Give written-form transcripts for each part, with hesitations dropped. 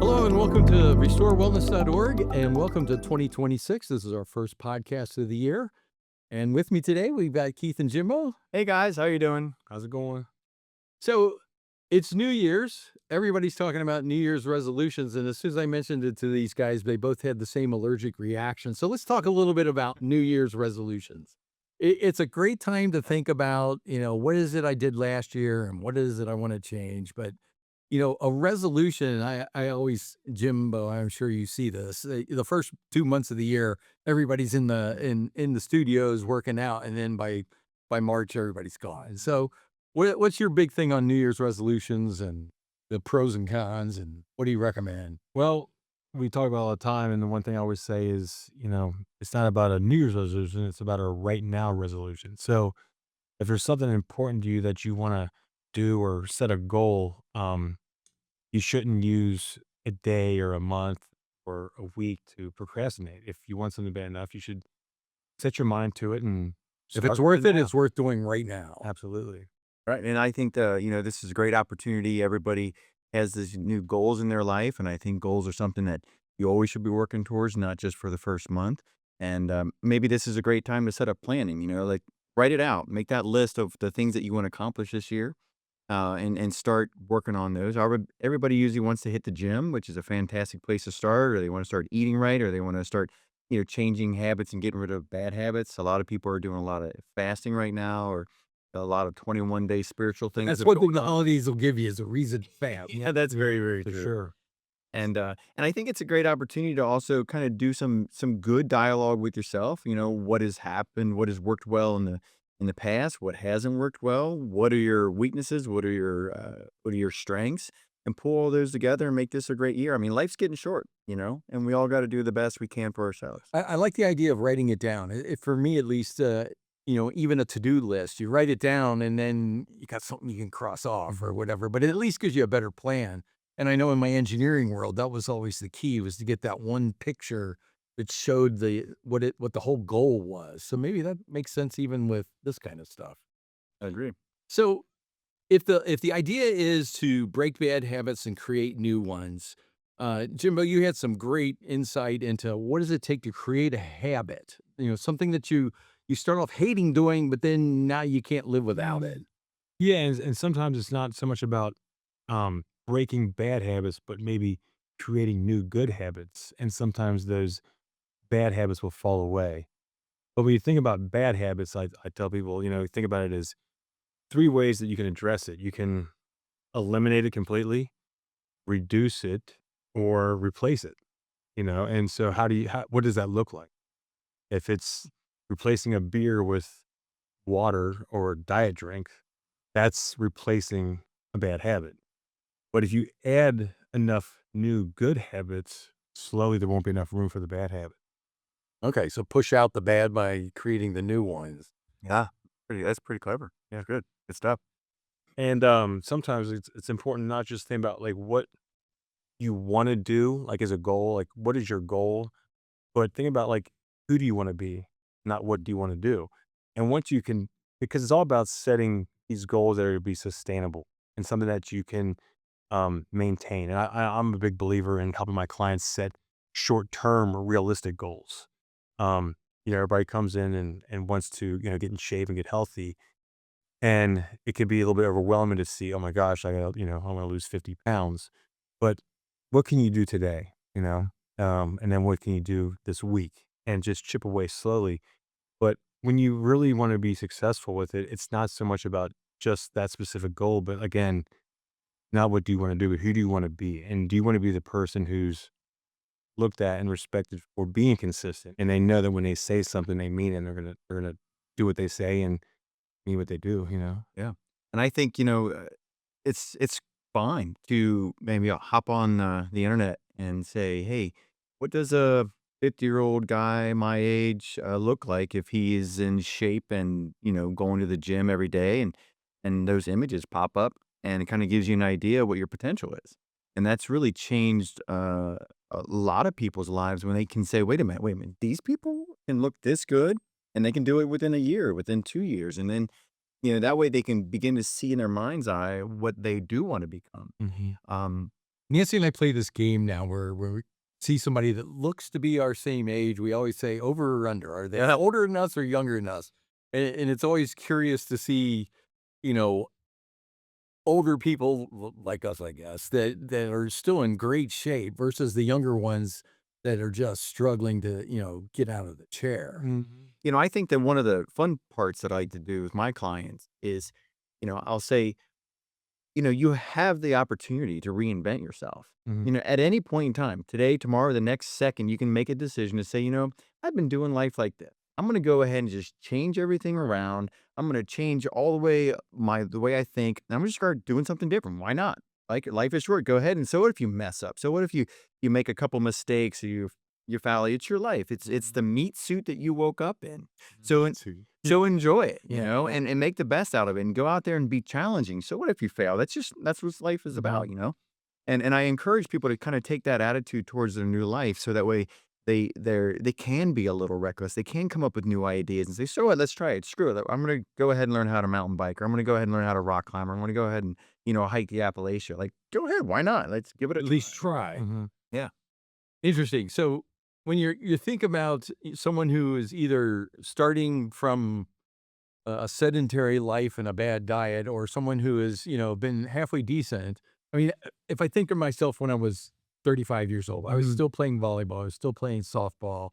Hello and welcome to restorewellness.org and welcome to 2026. This is our first podcast of the year. And with me today, we've got Keith and Jimbo. Hey guys, how you doing? How's it going? So it's New Year's. Everybody's talking about New Year's resolutions. And as soon as I mentioned it to these guys, they both had the same allergic reaction. So let's talk a little bit about New Year's resolutions. It's a great time to think about, what is it I did last year and what is it I want to change? But a resolution, I always, Jimbo, I'm sure you see this. The first 2 months of the year, everybody's in the studios working out, and then by March, everybody's gone. So, what's your big thing on New Year's resolutions and the pros and cons, and what do you recommend? Well, we talk about all the time, and the one thing I always say is, it's not about a New Year's resolution, it's about a right now resolution. So if there's something important to you that you want to do or set a goal, you shouldn't use a day or a month or a week to procrastinate. If you want something bad enough, you should set your mind to it and If it's start worth it, now. it's worth doing right now. Absolutely. Right. And I think this is a great opportunity. Everybody has these new goals in their life. And I think goals are something that you always should be working towards, not just for the first month. And maybe this is a great time to set up planning, like write it out, make that list of the things that you want to accomplish this year, and start working on those. Everybody usually wants to hit the gym, which is a fantastic place to start, or they want to start eating right, or they want to start, changing habits and getting rid of bad habits. A lot of people are doing a lot of fasting right now, or a lot of 21-day spiritual things. That's that are one thing going the on. holidays will give you is a reason to fast. Yeah, that's very, very For true. sure. And I think it's a great opportunity to also kind of do some good dialogue with yourself. What has happened, what has worked well in the past, what hasn't worked well, what are your weaknesses, what are your strengths, and pull all those together and make this a great year. I mean, life's getting short, and we all got to do the best we can for ourselves. I like the idea of writing it down. For me, at least, even a to-do list, you write it down and then you got something you can cross off or whatever, but it at least gives you a better plan. And I know in my engineering world, that was always the key, was to get that one picture that showed what the whole goal was. So maybe that makes sense even with this kind of stuff. I agree. So if the idea is to break bad habits and create new ones, Jimbo, you had some great insight into what does it take to create a habit? Something that you start off hating doing, but then now you can't live without it. Yeah, and sometimes it's not so much about breaking bad habits, but maybe creating new good habits. And sometimes those bad habits will fall away. But when you think about bad habits, I tell people, think about it as three ways that you can address it. You can eliminate it completely, reduce it, or replace it. And so what does that look like? If it's replacing a beer with water or a diet drink, that's replacing a bad habit. But if you add enough new good habits, slowly there won't be enough room for the bad habit. Okay, so push out the bad by creating the new ones. Yeah, that's pretty clever. Yeah, good stuff. And sometimes it's important not just think about like what you want to do, like as a goal, like what is your goal, but think about like who do you want to be, not what do you want to do. And once you can, because it's all about setting these goals that are to be sustainable and something that you can maintain. And I'm a big believer in helping my clients set short-term realistic goals. Everybody comes in and wants to, get in shape and get healthy. And it can be a little bit overwhelming to see, oh my gosh, I want to lose 50 pounds. But what can you do today? And then what can you do this week? And just chip away slowly. But when you really want to be successful with it, it's not so much about just that specific goal, but again, not what do you want to do, but who do you want to be? And do you want to be the person who's looked at and respected for being consistent? And they know that when they say something, they mean it, and they're gonna do what they say and mean what they do. Yeah. And I think, it's fine to maybe hop on the internet and say, hey, what does a 50-year-old guy my age look like if he is in shape and, going to the gym every day? And those images pop up and it kind of gives you an idea what your potential is. And that's really changed a lot of people's lives when they can say, wait a minute, these people can look this good and they can do it within a year, within 2 years. And then That way they can begin to see in their mind's eye what they do want to become. Mhm. Um, Nancy and I play this game now where we see somebody that looks to be our same age. We always say over or under. Are they older than us or younger than us? And it's always curious to see, you know, older people like us, I guess, that are still in great shape versus the younger ones that are just struggling to, get out of the chair. Mhm. I think that one of the fun parts that I like to do with my clients is, I'll say, you have the opportunity to reinvent yourself. Mhm. At any point in time, today, tomorrow, the next second, you can make a decision to say, I've been doing life like this. I'm going to go ahead and just change everything around. I'm going to change all the way the way I think. And I'm going to start doing something different. Why not? Like life is short. Go ahead. And so what if you mess up? So what if you make a couple mistakes or you foul? It's your life. It's the meat suit that you woke up in. So Me too. so enjoy it, Yeah. and make the best out of it and go out there and be challenging. So what if you fail? That's what life is Mhm. about. And I encourage people to kind of take that attitude towards their new life so that way they can be a little reckless. They can come up with new ideas and say, "So what? Let's try it. Screw it. I'm gonna go ahead and learn how to mountain bike, or I'm gonna go ahead and learn how to rock climb, or I'm gonna go ahead and, hike the Appalachia." Like, go ahead, why not? Let's give it a At try. least try. Mhm. Yeah. Interesting. So when you think about someone who is either starting from a sedentary life and a bad diet, or someone who has, been halfway decent. I mean, if I think of myself when I was 35 years old, I was Mhm. still playing volleyball, I was still playing softball,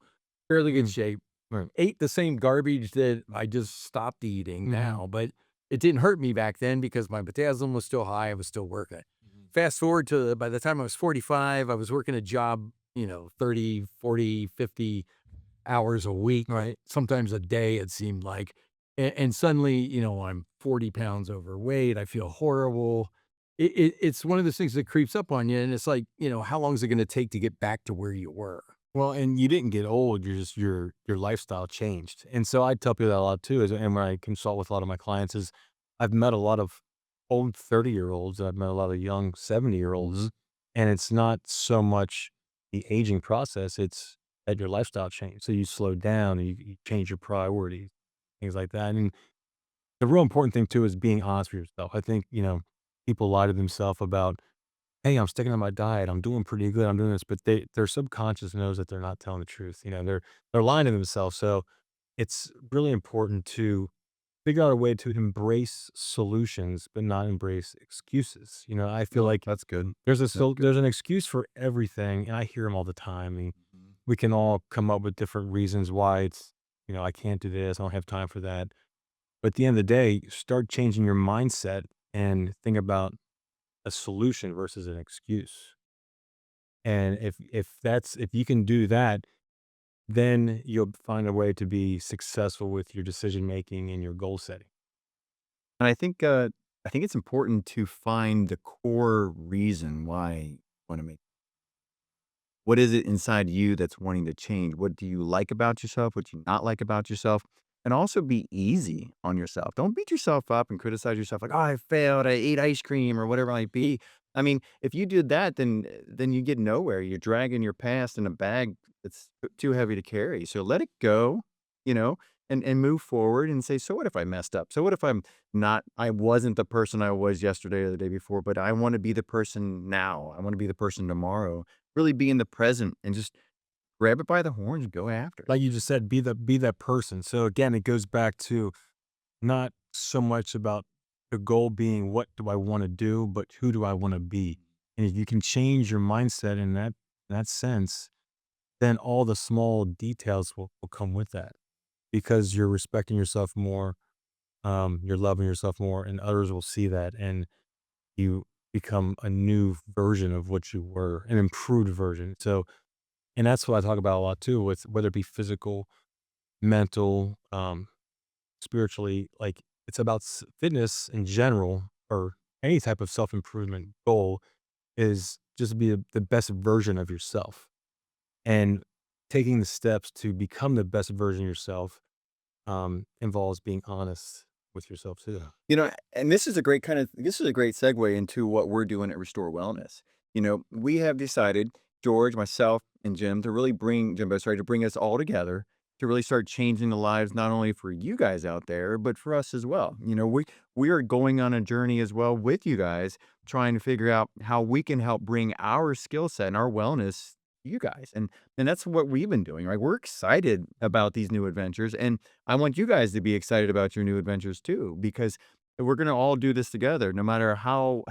fairly good Mhm. shape, Right. ate the same garbage that I just stopped eating Mhm. now, but it didn't hurt me back then because my potassium was still high. I was still working. Mhm. Fast forward to by the time I was 45, I was working a job, 30, 40, 50 hours a week, Right. sometimes a day, it seemed like. And suddenly, I'm 40 pounds overweight. I feel horrible. It's one of those things that creeps up on you. And it's like, how long is it going to take to get back to where you were? Well, and you didn't get old, you're just your lifestyle changed, and so I tell people that a lot too, and when I consult with a lot of my clients is, I've met a lot of old 30-year-olds, I've met a lot of young 70-year-olds, Mhm. and it's not so much the aging process, it's that your lifestyle changed, so you slow down, and you change your priorities, things like that, and the real important thing too is being honest with yourself. I think, people lie to themselves about, "Hey, I'm sticking to my diet. I'm doing pretty good. I'm doing this," but their subconscious knows that they're not telling the truth. They're lying to themselves. So it's really important to figure out a way to embrace solutions, but not embrace excuses. I feel Oh, like that's good. there's a That's good. there's an excuse for everything, and I hear them all the time. And Mhm. we can all come up with different reasons why I can't do this. I don't have time for that. But at the end of the day, start changing your mindset and think about a solution versus an excuse. And if you can do that, then you'll find a way to be successful with your decision making and your goal setting. And I think it's important to find the core reason why you wanna make. What is it inside you that's wanting to change? What do you like about yourself? What do you not like about yourself? And also be easy on yourself. Don't beat yourself up and criticize yourself like, "Oh, I failed. I ate ice cream," or whatever it might be. I mean, if you did that, then you get nowhere. You're dragging your past in a bag that's too heavy to carry. So let it go, you know, and move forward and say, "So what if I messed up? So what if I wasn't the person I was yesterday or the day before, but I want to be the person now. I want to be the person tomorrow." Really be in the present and just grab it by the horns and go after it. Like you just said, be that person. So again, it goes back to not so much about the goal being what do I want to do, but who do I want to be. And if you can change your mindset in that sense, then all the small details will come with that because you're respecting yourself more, you're loving yourself more, and others will see that, and you become a new version of what you were, an improved version. So, and that's what I talk about a lot too, with whether it be physical, mental, spiritually. Like it's about fitness in general, or any type of self improvement goal is just be the best version of yourself, and taking the steps to become the best version of yourself involves being honest with yourself too. And this is a great segue into what we're doing at Restore Wellness. We have decided, George, myself, and Jimbo, sorry, to bring us all together to really start changing the lives not only for you guys out there, but for us as well. We are going on a journey as well with you guys, trying to figure out how we can help bring our skill set and our wellness to you guys. And that's what we've been doing, right? We're excited about these new adventures. And I want you guys to be excited about your new adventures too, because we're gonna all do this together. No matter how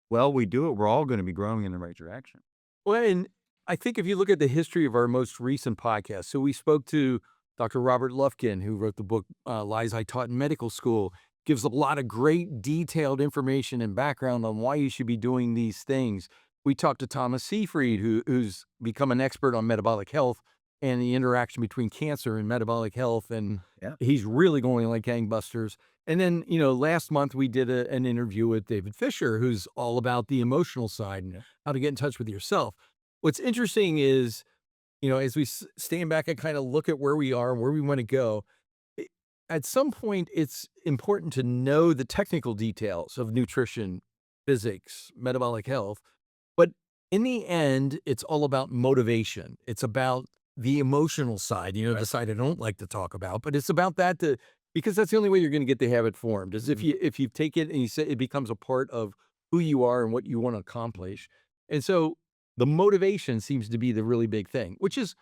well we do it, we're all gonna be growing in the right direction. Well, and I think if you look at the history of our most recent podcast, so we spoke to Dr. Robert Lufkin, who wrote the book Lies I Taught in Medical School, gives a lot of great detailed information and background on why you should be doing these things. We talked to Thomas Seyfried, who's become an expert on metabolic health and the interaction between cancer and metabolic health, and Yeah. he's really going like gangbusters. And then, last month we did an interview with David Fisher, who's all about the emotional side and Yeah. how to get in touch with yourself. What's interesting is, as we stand back and kind of look at where we are and where we want to go, i- at some point, it's important to know the technical details of nutrition, physics, metabolic health. But in the end, it's all about motivation. It's about the emotional side, the Right. side I don't like to talk about, but it's about that because that's the only way you're going to get the habit formed is Mhm. if you take it and you say it becomes a part of who you are and what you want to accomplish. And so the motivation seems to be the really big thing, which is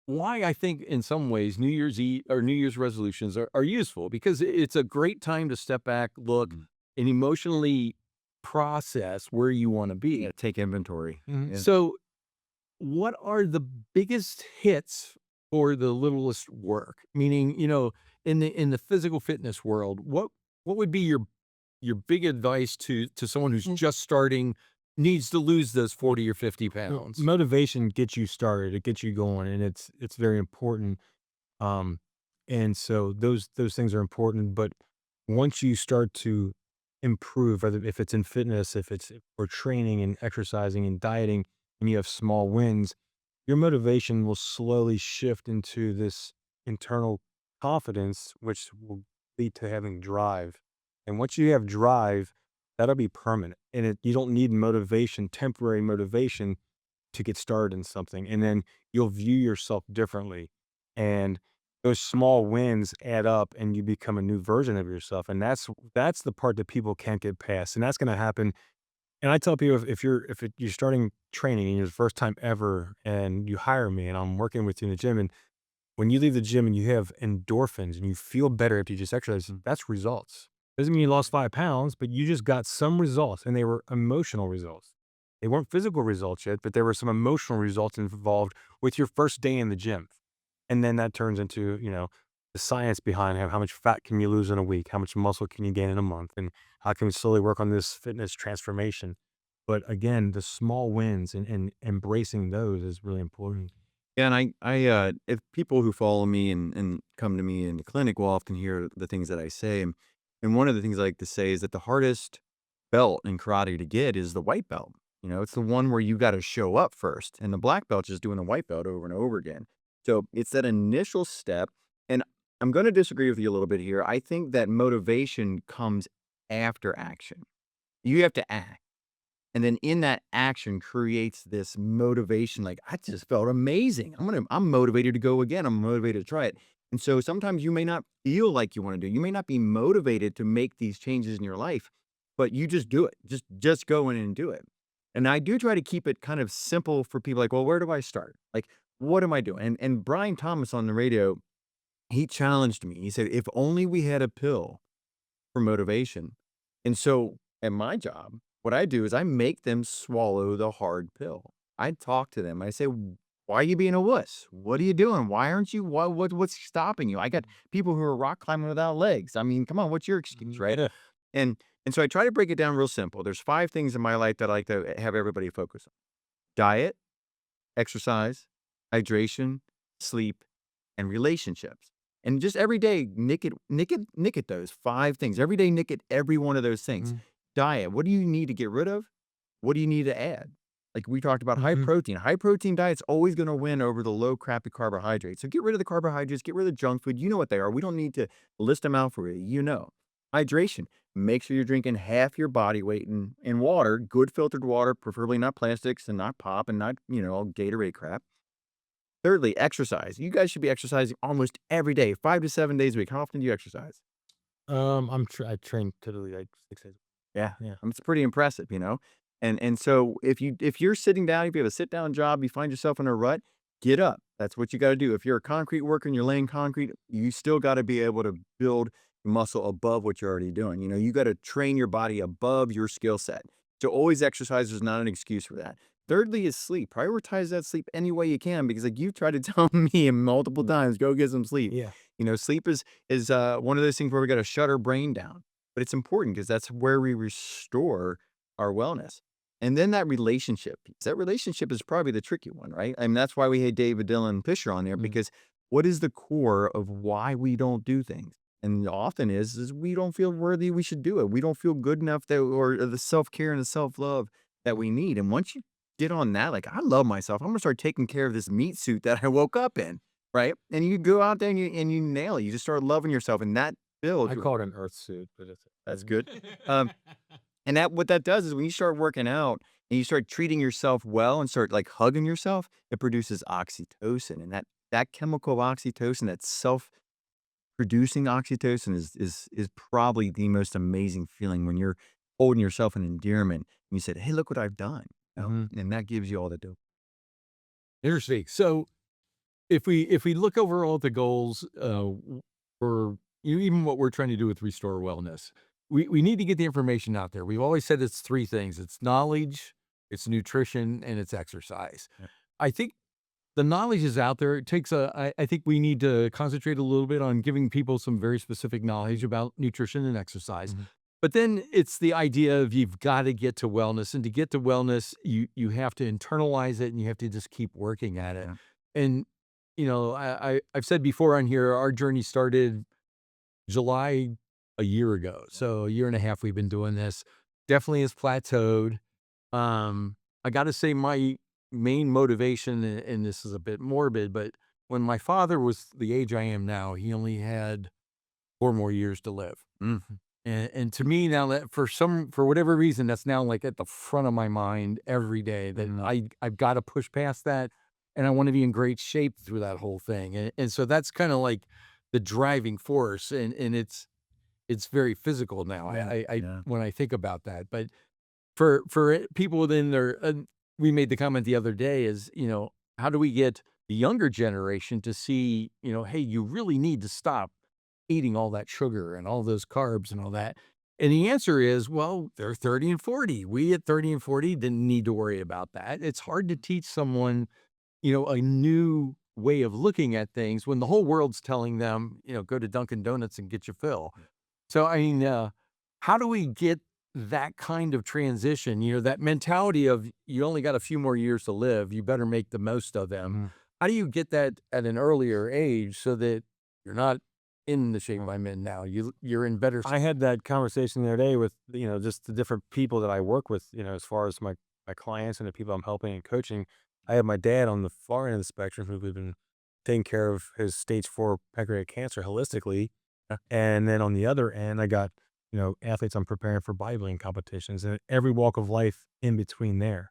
why I think in some ways New Year's Eve or New Year's resolutions are useful because it's a great time to step back, look, Mhm. and emotionally process where you want to Yeah, be. take inventory. Mhm. Yeah. So, what are the biggest hits for the littlest work? Meaning, in the physical fitness world, what would be your big advice to someone who's just starting, needs to lose those 40 or 50 Well, pounds? motivation gets you started, it gets you going, and it's very important. Um, and so those things are important, but once you start to improve, whether if it's in fitness, if it's or training and exercising and dieting, and you have small wins, your motivation will slowly shift into this internal confidence, which will lead to having drive. And once you have drive, that'll be permanent. And you don't need motivation, temporary motivation to get started in something, and then you'll view yourself differently, and those small wins add up and you become a new version of yourself, and that's the part that people can't get past, and that's going to happen. And I tell people, you're starting training and you're the first time ever and you hire me and I'm working with you in the gym, and when you leave the gym and you have endorphins and you feel better after you just exercise, that's results. Doesn't mean you lost 5 pounds, but you just got some results, and they were emotional results. They weren't physical results yet, but there were some emotional results involved with your first day in the gym. And then that turns into, the science behind how much fat can you lose in a week? How much muscle can you gain in a month? And how can we slowly work on this fitness transformation? But again, the small wins and embracing those is really important. Yeah, and if people who follow me and come to me in the clinic will often hear the things that I say, and one of the things I like to say is that the hardest belt in karate to get is the white belt. It's the one where you got to show up first, and the black belt is doing the white belt over and over again. So it's that initial step, and I'm going to disagree with you a little bit here. I think that motivation comes after action. You have to act. And then in that action creates this motivation, like, "I just felt amazing. I'm motivated to go again. I'm motivated to try it." And so sometimes you may not feel like you wanna do it. You may not be motivated to make these changes in your life, but you just do it. Just go in and do it. And I do try to keep it kind of simple for people like, "Well, where do I start? Like, what am I doing?" And Brian Thomas on the radio, he challenged me. He said, "If only we had a pill for motivation." And so at my job, what I do is I make them swallow the hard pill. I talk to them. I say, "Why are you being a wuss? What are you doing? Why aren't you what's stopping you?" I got people who are rock climbing without legs. I mean, come on, what's your excuse, right? Yeah. And so I try to break it down real simple. There's 5 things in my life that I like to have everybody focus on. Diet, exercise, hydration, sleep, and relationships. And just every day, nick at those 5 things. Every day, nick at every one of those things. Mhm. Diet, what do you need to get rid of? What do you need to add? Like we talked about high Mhm. protein. High protein diet's always gonna win over the low crappy carbohydrates. So get rid of the carbohydrates, get rid of the junk food. You know what they are. We don't need to list them out for you. You know. Hydration. Make sure you're drinking half your body weight in water, good filtered water, preferably not plastics and not pop and not, all Gatorade crap. Thirdly, exercise. You guys should be exercising almost every day, 5 to 7 days a week. How often do you exercise? I train typically like 6 days. Yeah, Yeah. it's pretty impressive, you know? And so if you're sitting down, if you have a sit-down job, you find yourself in a rut, get up. That's what you gotta do. If you're a concrete worker and you're laying concrete, you still gotta be able to build muscle above what you're already doing. You know, you gotta train your body above your skill set. So always exercise is not an excuse for that. Thirdly is sleep. Prioritize that sleep any way you can because like you've tried to tell me multiple times, go get some sleep. Yeah. You know, sleep is one of those things where we gotta shut our brain down. But it's important because that's where we restore our wellness. And then that relationship piece, that relationship is probably the tricky one, right? I mean, that's why we had David Dylan Fisher on there Mhm. because what is the core of why we don't do things? And often is we don't feel worthy we should do it. We don't feel good enough that or the self-care and the self-love that we need. And once you get on that, like I love myself, I'm gonna start taking care of this meat suit that I woke up in, right? And you go out there and you nail it. You just start loving yourself, and that builds I call it an earth suit, but it's that's good. Um, and that what that does is when you start working out and you start treating yourself well and start like hugging yourself, it produces oxytocin. And that chemical of oxytocin, that self-producing oxytocin is probably the most amazing feeling when you're holding yourself in endearment and you said, "Hey, look what I've done." You know? Mhm. And that gives you all the dope. Interesting. So if we look overall at the goals, for even what we're trying to do with Restore Wellness, we need to get the information out there. We've always said it's three things: it's knowledge, it's nutrition, and it's exercise. Yeah. I think the knowledge is out there. It takes I think we need to concentrate a little bit on giving people some very specific knowledge about nutrition and exercise. Mhm. But then it's the idea of you've got to get to wellness, and to get to wellness, you have to internalize it, and you have to just keep working at it. Yeah. And I've said before on here, our journey started July a year ago, so a year and a half we've been doing this. Definitely has plateaued. I gotta say my main motivation, and this is a bit morbid, but when my father was the age I am now, he only had 4 more years to live. Mhm. And to me now that for whatever reason, that's now like at the front of my mind every day that Mhm. I've gotta push past that, and I wanna be in great shape through that whole thing, and so that's kinda like the driving force, and it's very physical now. I Yeah. when I think about that, but for people within their we made the comment the other day is, how do we get the younger generation to see, hey, you really need to stop eating all that sugar and all those carbs and all that? And the answer is, well, they're 30 and 40. We at 30 and 40 didn't need to worry about that. It's hard to teach someone, a new way of looking at things when the whole world's telling them, go to Dunkin' Donuts and get your fill. So, I mean, how do we get that kind of transition? That mentality of you only got a few more years to live, you better make the most of them. Mhm. How do you get that at an earlier age so that you're not in the shape Mhm. I'm in now? You're in better. I had that conversation the other day with, just the different people that I work with, as far as my clients and the people I'm helping and coaching. I have my dad on the far end of the spectrum who we've been taking care of his stage 4 pancreatic cancer holistically. And then on the other end, I got, athletes I'm preparing for bodybuilding competitions and every walk of life in between there.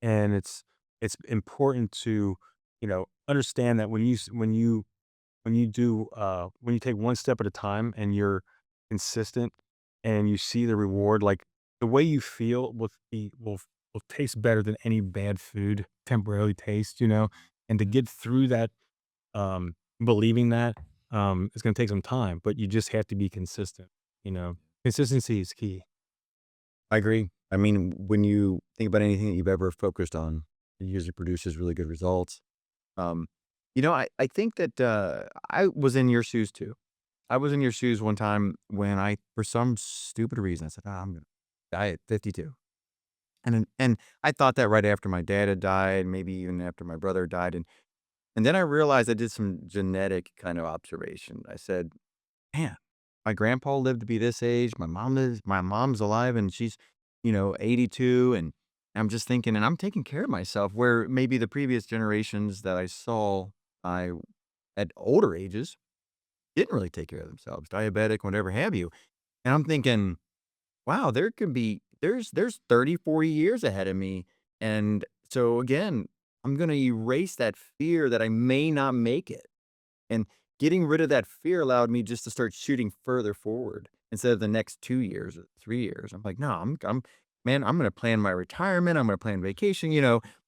And it's important to, understand that when you take one step at a time and you're consistent and you see the reward, like the way you feel will taste better than any bad food temporarily tastes, and to get through that, believing that, it's going to take some time, but you just have to be consistent, consistency is key. I agree. I mean, when you think about anything that you've ever focused on, it usually produces really good results. Um, I think that I was in your shoes too. I was in your shoes one time when for some stupid reason, I said, I'm going to die at 52. And I thought that right after my dad had died, maybe even after my brother died. And then I realized I did some genetic kind of observation. I said, man, my grandpa lived to be this age. My mom's alive and she's, 82. And I'm just thinking, and I'm taking care of myself where maybe the previous generations that I saw, I at older ages didn't really take care of themselves, diabetic, whatever have you. And I'm thinking, wow, there's 30, 40 years ahead of me. And so again, I'm going to erase that fear that I may not make it. And getting rid of that fear allowed me just to start shooting further forward instead of the next 2 years or 3 years. I'm like, "No, man, I'm gonna plan my retirement, I'm gonna plan vacation,"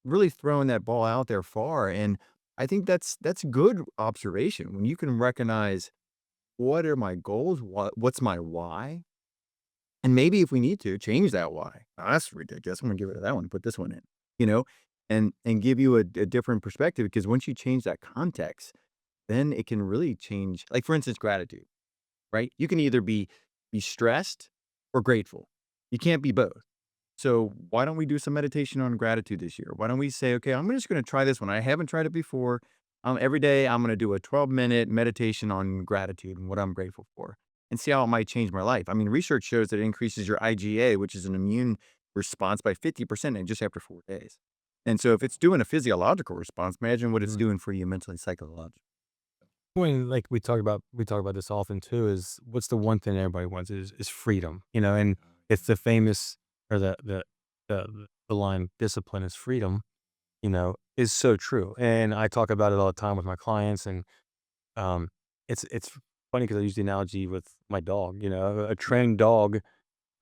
really throwing that ball out there far, and I think that's good observation when you can recognize, "What are my goals? What's my why?" And maybe if we need to, change that why. "Oh, that's ridiculous. I'm gonna get rid of that one, put this one in," you know? And give you a different perspective because once you change that context, then it can really change like, for instance, gratitude, right? You can either be stressed or grateful. You can't be both. So, why don't we do some meditation on gratitude this year? Why don't we say, "Okay, I'm just gonna try this one. I haven't tried it before. Every day, I'm gonna do a 12-minute meditation on gratitude and what I'm grateful for, and see how it might change my life." I mean, research shows that it increases your IgA, which is an immune response, by 50% in just after 4 days. And so if it's doing a physiological response, imagine what it's Mm. doing for you mentally, psychologically. When like we talk about this often too is what's the one thing everybody wants is freedom, and it's the famous or the line discipline is freedom, is so true. And I talk about it all the time with my clients and um it's funny because I use the analogy with my dog, a trained dog.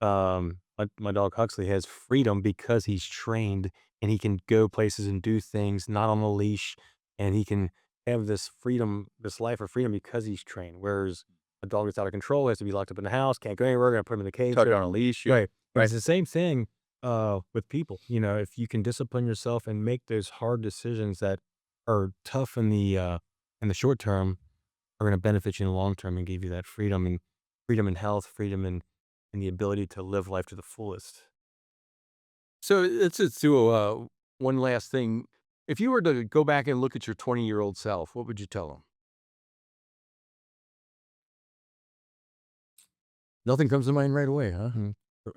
My dog Huxley has freedom because he's trained and he can go places and do things not on a leash, and he can have this freedom, this life of freedom because he's trained. Whereas a dog that's out of control has to be locked up in the house, can't go anywhere, gonna put him in the cage. Tucked So, on a leash, yeah. right, and Right. it's the same thing with people. If you can discipline yourself and make those hard decisions that are tough in the short term, are going to benefit you in the long term and give you that freedom and health, freedom and the ability to live life to the fullest. So let's just do one last thing. If you were to go back and look at your 20-year-old self, what would you tell him? Nothing comes to mind right away, huh?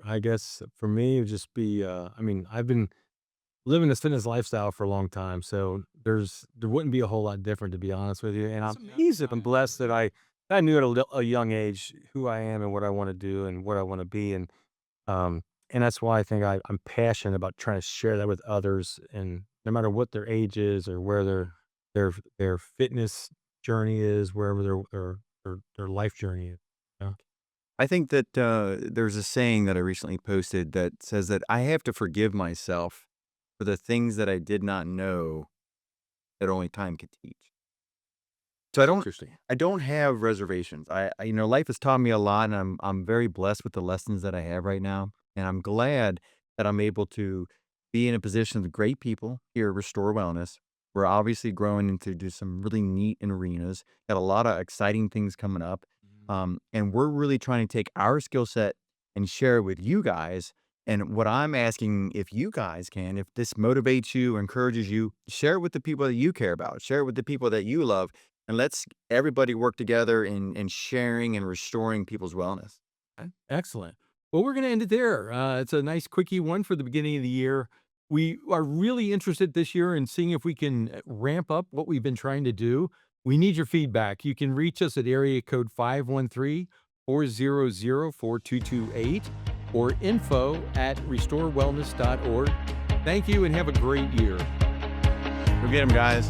I guess for me, it would just be, I mean, I've been living this fitness lifestyle for a long time, so there wouldn't be a whole lot different to be honest with you. And That's I'm blessed that I knew at a young age who I am and what I want to do and what I want to be, um, and that's why I think I'm passionate about trying to share that with others, and no matter what their age is or where their fitness journey is, wherever their life journey is. You know? I think that, there's a saying that I recently posted that says that I have to forgive myself for the things that I did not know that only time could teach. So interesting. I don't have reservations. Life has taught me a lot, and I'm very blessed with the lessons that I have right now, and I'm glad that I'm able to be in a position with great people here at Restore Wellness. We're obviously growing into do some really neat in arenas. Got a lot of exciting things coming up, and we're really trying to take our skill set and share it with you guys. And what I'm asking, if you guys can, if this motivates you, encourages you, share it with the people that you care about, share it with the people that you love, and let's everybody work together in sharing and restoring people's wellness. Excellent. Well, we're going to end it there. It's a nice quickie one for the beginning of the year. We are really interested this year in seeing if we can ramp up what we've been trying to do. We need your feedback. You can reach us at area code 513-400-4228 or info@restorewellness.org. Thank you and have a great year. Go get 'em, guys.